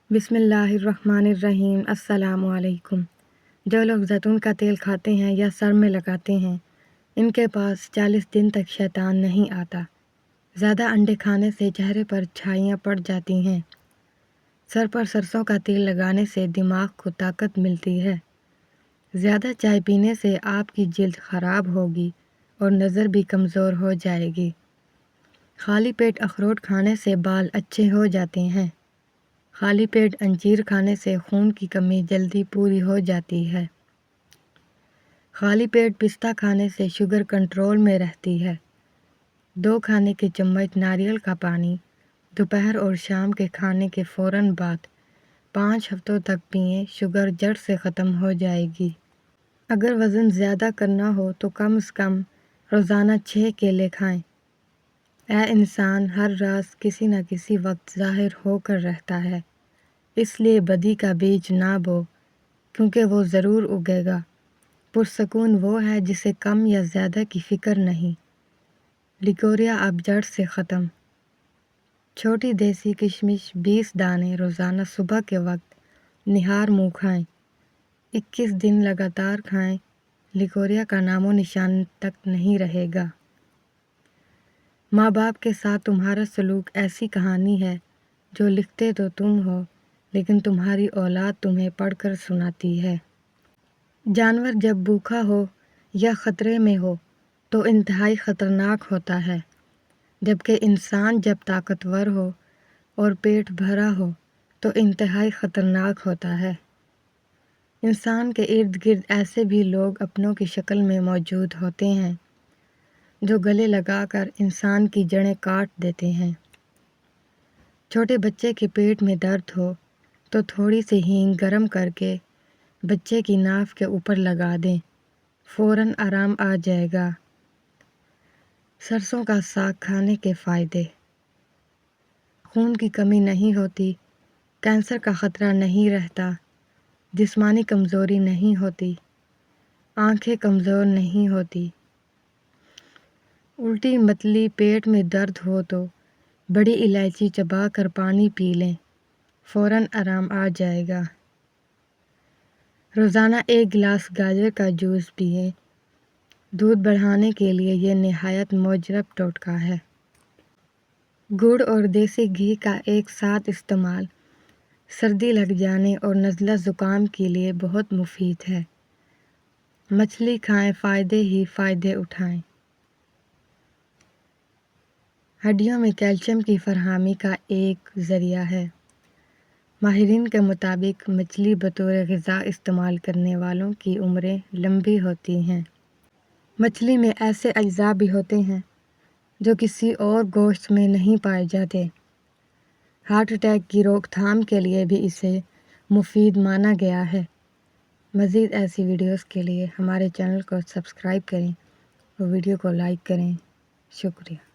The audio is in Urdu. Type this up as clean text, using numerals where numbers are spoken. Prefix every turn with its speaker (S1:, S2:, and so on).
S1: بسم اللہ الرحمن الرحیم۔ السلام علیکم۔ جو لوگ زیتون کا تیل کھاتے ہیں یا سر میں لگاتے ہیں، ان کے پاس 40 دن تک شیطان نہیں آتا۔ زیادہ انڈے کھانے سے چہرے پر چھائیاں پڑ جاتی ہیں۔ سر پر سرسوں کا تیل لگانے سے دماغ کو طاقت ملتی ہے۔ زیادہ چائے پینے سے آپ کی جلد خراب ہوگی اور نظر بھی کمزور ہو جائے گی۔ خالی پیٹ اخروٹ کھانے سے بال اچھے ہو جاتے ہیں۔ خالی پیٹ انجیر کھانے سے خون کی کمی جلدی پوری ہو جاتی ہے۔ خالی پیٹ پستہ کھانے سے شوگر کنٹرول میں رہتی ہے۔ 2 کھانے کے چمچ ناریل کا پانی دوپہر اور شام کے کھانے کے فوراً بعد 5 ہفتوں تک پئیں، شوگر جڑ سے ختم ہو جائے گی۔ اگر وزن زیادہ کرنا ہو تو کم از کم روزانہ 6 کیلے کھائیں۔ اے انسان، ہر راز کسی نہ کسی وقت ظاہر ہو کر رہتا ہے، اس لیے بدی کا بیج نہ بو، کیونکہ وہ ضرور اگے گا۔ پرسکون وہ ہے جسے کم یا زیادہ کی فکر نہیں۔ لیکوریا اب جڑ سے ختم۔ چھوٹی دیسی کشمش 20 دانے روزانہ صبح کے وقت نہار منہ کھائیں۔ 21 دن لگاتار کھائیں، لیکوریا کا نام و نشان تک نہیں رہے گا۔ ماں باپ کے ساتھ تمہارا سلوک ایسی کہانی ہے جو لکھتے تو تم ہو، لیکن تمہاری اولاد تمہیں پڑھ کر سناتی ہے۔ جانور جب بھوکا ہو یا خطرے میں ہو تو انتہائی خطرناک ہوتا ہے، جبکہ انسان جب طاقتور ہو اور پیٹ بھرا ہو تو انتہائی خطرناک ہوتا ہے۔ انسان کے ارد گرد ایسے بھی لوگ اپنوں کی شکل میں موجود ہوتے ہیں جو گلے لگا کر انسان کی جڑیں کاٹ دیتے ہیں۔ چھوٹے بچے کے پیٹ میں درد ہو تو تھوڑی سی ہینگ گرم کر کے بچے کی ناف کے اوپر لگا دیں، فوراً آرام آ جائے گا۔ سرسوں کا ساگ کھانے کے فائدے: خون کی کمی نہیں ہوتی، کینسر کا خطرہ نہیں رہتا، جسمانی کمزوری نہیں ہوتی، آنکھیں کمزور نہیں ہوتی۔ الٹی متلی پیٹ میں درد ہو تو بڑی الائچی چبا کر پانی پی لیں، فوراً آرام آ جائے گا۔ روزانہ 1 گلاس گاجر کا جوس پئیں، دودھ بڑھانے کے لیے یہ نہایت مجرب ٹوٹکا ہے۔ گڑ اور دیسی گھی کا ایک ساتھ استعمال سردی لگ جانے اور نزلہ زکام کے لیے بہت مفید ہے۔ مچھلی کھائیں، فائدے ہی فائدے اٹھائیں۔ ہڈیوں میں کیلشیم کی فراہمی کا ایک ذریعہ ہے۔ ماہرین کے مطابق مچھلی بطور غذا استعمال کرنے والوں کی عمریں لمبی ہوتی ہیں۔ مچھلی میں ایسے اجزاء بھی ہوتے ہیں جو کسی اور گوشت میں نہیں پائے جاتے۔ ہارٹ اٹیک کی روک تھام کے لیے بھی اسے مفید مانا گیا ہے۔ مزید ایسی ویڈیوز کے لیے ہمارے چینل کو سبسکرائب کریں اور ویڈیو کو لائک کریں۔ شکریہ۔